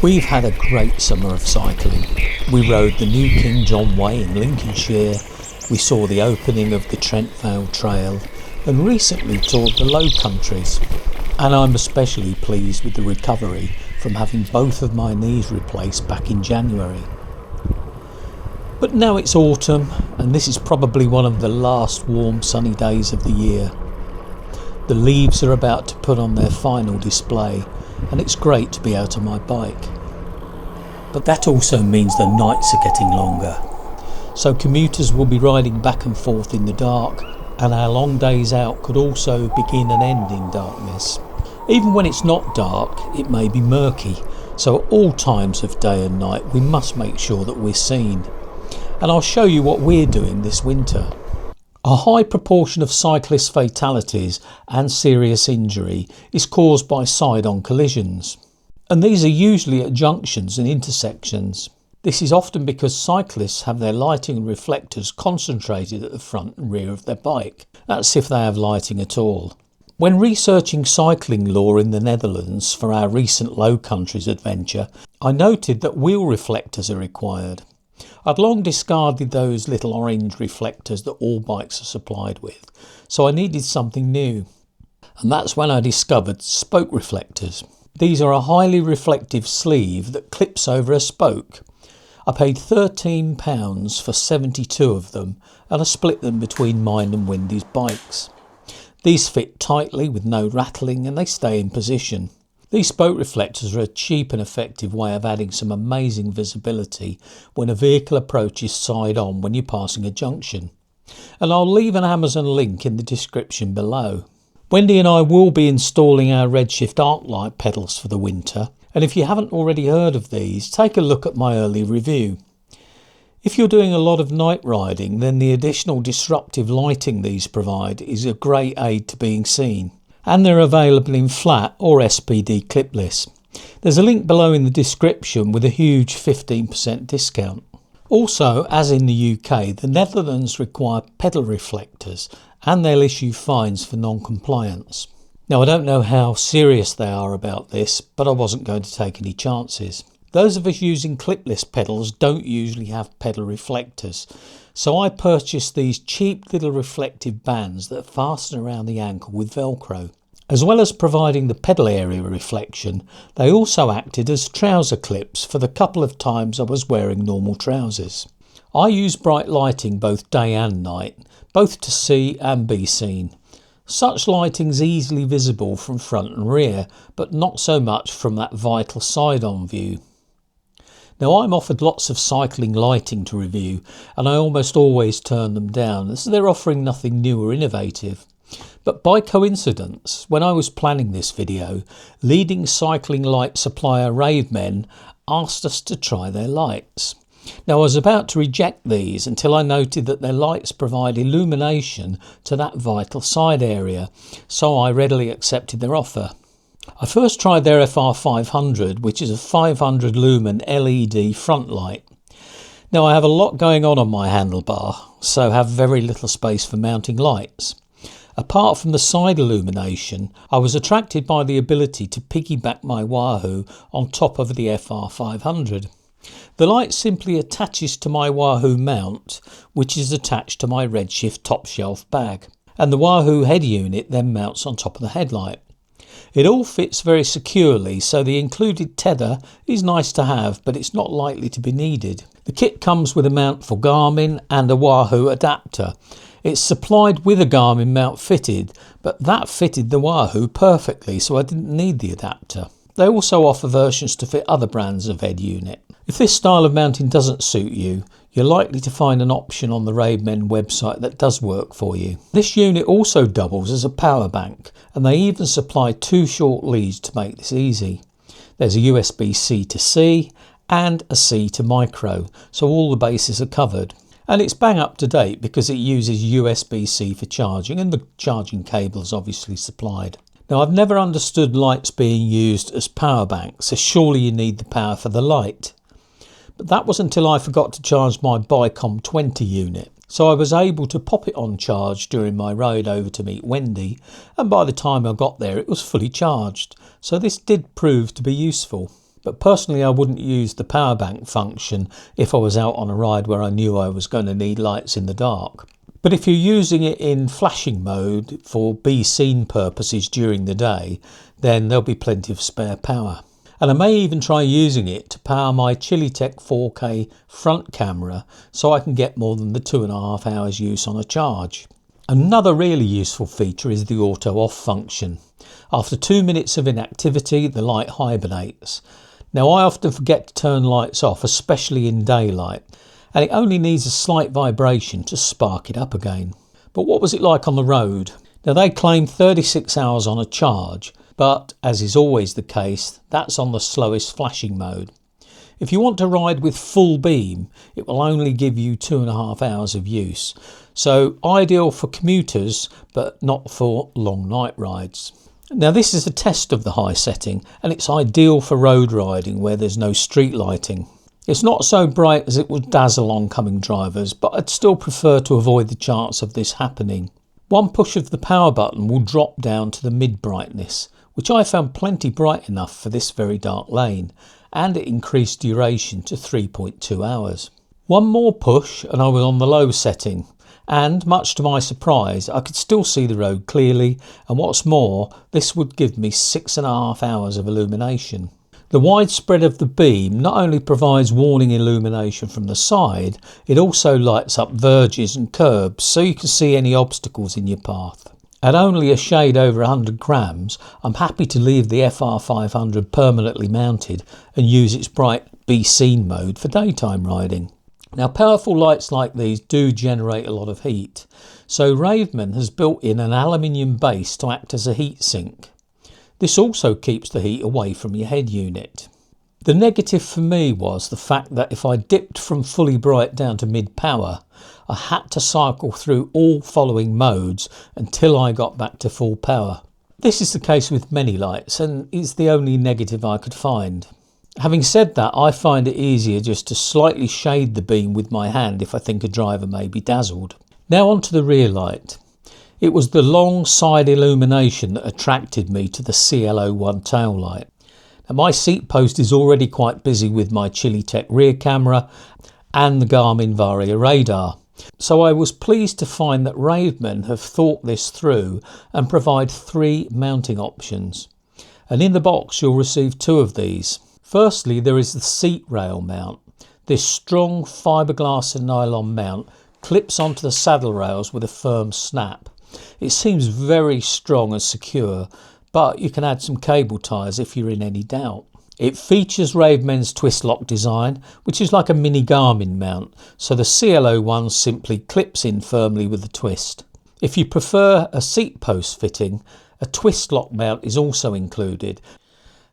We've had a great summer of cycling. We rode the New King John Way in Lincolnshire, we saw the opening of the Trent Vale Trail and recently toured the Low Countries. And I'm especially pleased with the recovery from having both of my knees replaced back in January. But now it's autumn and this is probably one of the last warm sunny days of the year. The leaves are about to put on their final display and it's great to be out on my bike. But that also means the nights are getting longer. So commuters will be riding back and forth in the dark, and our long days out could also begin and end in darkness. Even when it's not dark, it may be murky, so at all times of day and night we must make sure that we're seen. And I'll show you what we're doing this winter. A high proportion of cyclist fatalities and serious injury is caused by side-on collisions. And these are usually at junctions and intersections. This is often because cyclists have their lighting and reflectors concentrated at the front and rear of their bike. That's if they have lighting at all. When researching cycling law in the Netherlands for our recent Low Countries adventure, I noted that wheel reflectors are required. I'd long discarded those little orange reflectors that all bikes are supplied with, so I needed something new. And that's when I discovered spoke reflectors. These are a highly reflective sleeve that clips over a spoke. I paid £13 for 72 of them and I split them between mine and Wendy's bikes. These fit tightly with no rattling and they stay in position. These spoke reflectors are a cheap and effective way of adding some amazing visibility when a vehicle approaches side on when you're passing a junction. And I'll leave an Amazon link in the description below. Wendy and I will be installing our Redshift Arclight pedals for the winter, and if you haven't already heard of these, take a look at my early review. If you're doing a lot of night riding, then the additional disruptive lighting these provide is a great aid to being seen. And they're available in flat or SPD clipless. There's a link below in the description with a huge 15% discount. Also, as in the UK, the Netherlands require pedal reflectors and they'll issue fines for non-compliance. Now I don't know how serious they are about this, but I wasn't going to take any chances. Those of us using clipless pedals don't usually have pedal reflectors, so I purchased these cheap little reflective bands that fasten around the ankle with Velcro. As well as providing the pedal area reflection, they also acted as trouser clips for the couple of times I was wearing normal trousers. I use bright lighting both day and night, both to see and be seen. Such lighting's easily visible from front and rear, but not so much from that vital side-on view. Now I'm offered lots of cycling lighting to review and I almost always turn them down as they're offering nothing new or innovative. But by coincidence, when I was planning this video, leading cycling light supplier Ravemen asked us to try their lights. Now I was about to reject these until I noted that their lights provide illumination to that vital side area, so I readily accepted their offer. I first tried their FR500, which is a 500 lumen LED front light. Now I have a lot going on my handlebar, so have very little space for mounting lights. Apart from the side illumination, I was attracted by the ability to piggyback my Wahoo on top of the FR500. The light simply attaches to my Wahoo mount, which is attached to my Redshift top shelf bag, and the Wahoo head unit then mounts on top of the headlight. It all fits very securely, so the included tether is nice to have, but it's not likely to be needed. The kit comes with a mount for Garmin and a Wahoo adapter. It's supplied with a Garmin mount fitted, but that fitted the Wahoo perfectly, so I didn't need the adapter. They also offer versions to fit other brands of head unit. If this style of mounting doesn't suit you, you're likely to find an option on the Ravemen website that does work for you. This unit also doubles as a power bank, and they even supply 2 short leads to make this easy. There's a USB-C to C and a C to micro, so all the bases are covered. And it's bang up to date because it uses USB-C for charging and the charging cable is obviously supplied. Now I've never understood lights being used as power banks, so surely you need the power for the light. But that was until I forgot to charge my Bicom 20 unit, so I was able to pop it on charge during my ride over to meet Wendy, and by the time I got there it was fully charged, so this did prove to be useful. But personally, I wouldn't use the power bank function if I was out on a ride where I knew I was going to need lights in the dark. But if you're using it in flashing mode for be seen purposes during the day, then there'll be plenty of spare power. And I may even try using it to power my Chilitech 4K front camera so I can get more than the 2.5 hours use on a charge. Another really useful feature is the auto off function. After 2 minutes of inactivity, the light hibernates. Now, I often forget to turn lights off, especially in daylight, and it only needs a slight vibration to spark it up again. But what was it like on the road? Now, they claim 36 hours on a charge, but as is always the case, that's on the slowest flashing mode. If you want to ride with full beam, it will only give you 2.5 hours of use. So ideal for commuters, but not for long night rides. Now, this is a test of the high setting, and it's ideal for road riding where there's no street lighting. It's not so bright as it would dazzle oncoming drivers, but I'd still prefer to avoid the chance of this happening. One push of the power button will drop down to the mid brightness, which I found plenty bright enough for this very dark lane, and it increased duration to 3.2 hours. One more push and I was on the low setting, and much to my surprise I could still see the road clearly, and what's more, this would give me 6.5 hours of illumination. The wide spread of the beam not only provides warning illumination from the side, it also lights up verges and curbs so you can see any obstacles in your path. At only a shade over 100 grams, I'm happy to leave the FR500 permanently mounted and use its bright be seen mode for daytime riding. Now, powerful lights like these do generate a lot of heat, so Ravemen has built in an aluminium base to act as a heat sink. This also keeps the heat away from your head unit. The negative for me was the fact that if I dipped from fully bright down to mid power, I had to cycle through all following modes until I got back to full power. This is the case with many lights and is the only negative I could find. Having said that, I find it easier just to slightly shade the beam with my hand if I think a driver may be dazzled. Now onto the rear light. It was the long side illumination that attracted me to the CL01 tail light. Now, my seat post is already quite busy with my Chilitech rear camera and the Garmin Varia radar. So I was pleased to find that Ravemen have thought this through and provide 3 mounting options. And in the box you'll receive 2 of these. Firstly, there is the seat rail mount. This strong fiberglass and nylon mount clips onto the saddle rails with a firm snap. It seems very strong and secure, but you can add some cable ties if you're in any doubt. It features Ravemen's twist lock design, which is like a mini Garmin mount, so the CL01 simply clips in firmly with a twist. If you prefer a seat post fitting, a twist lock mount is also included.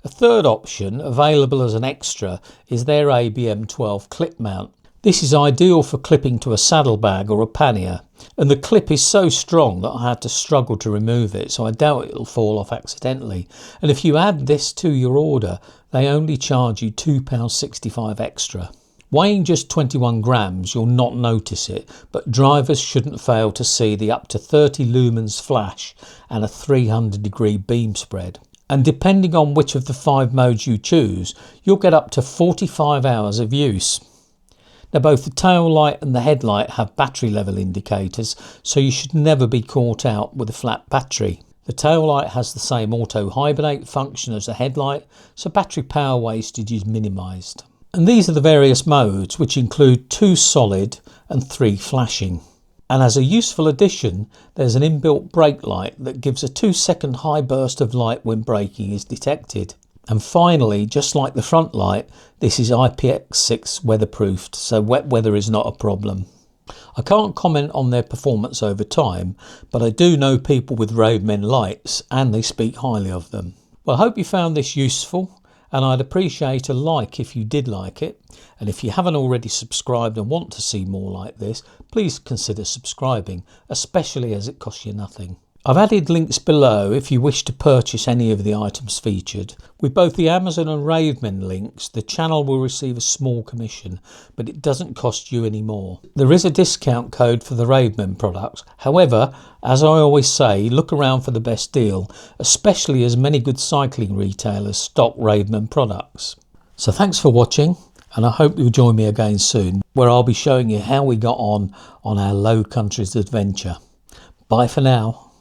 A third option, available as an extra, is their ABM 12 clip mount. This is ideal for clipping to a saddlebag or a pannier, and the clip is so strong that I had to struggle to remove it, so I doubt it'll fall off accidentally. And if you add this to your order, they only charge you £2.65 extra. Weighing just 21 grams, you'll not notice it, but drivers shouldn't fail to see the up to 30 lumens flash and a 300-degree beam spread. And depending on which of the 5 modes you choose, you'll get up to 45 hours of use. Now, both the tail light and the headlight have battery level indicators, so you should never be caught out with a flat battery. The tail light has the same auto hibernate function as the headlight, so battery power wastage is minimised. And these are the various modes, which include 2 solid and 3 flashing. And as a useful addition, there's an inbuilt brake light that gives a 2-second high burst of light when braking is detected. And finally, just like the front light, this is IPX6 weatherproofed, so wet weather is not a problem. I can't comment on their performance over time, but I do know people with Ravemen Lights and they speak highly of them. Well, I hope you found this useful, and I'd appreciate a like if you did like it. And if you haven't already subscribed and want to see more like this, please consider subscribing, especially as it costs you nothing. I've added links below if you wish to purchase any of the items featured. With both the Amazon and Ravemen links, the channel will receive a small commission, but it doesn't cost you any more. There is a discount code for the Ravemen products. However, as I always say, look around for the best deal, especially as many good cycling retailers stock Ravemen products. So thanks for watching, and I hope you'll join me again soon, where I'll be showing you how we got on our Low Countries adventure. Bye for now.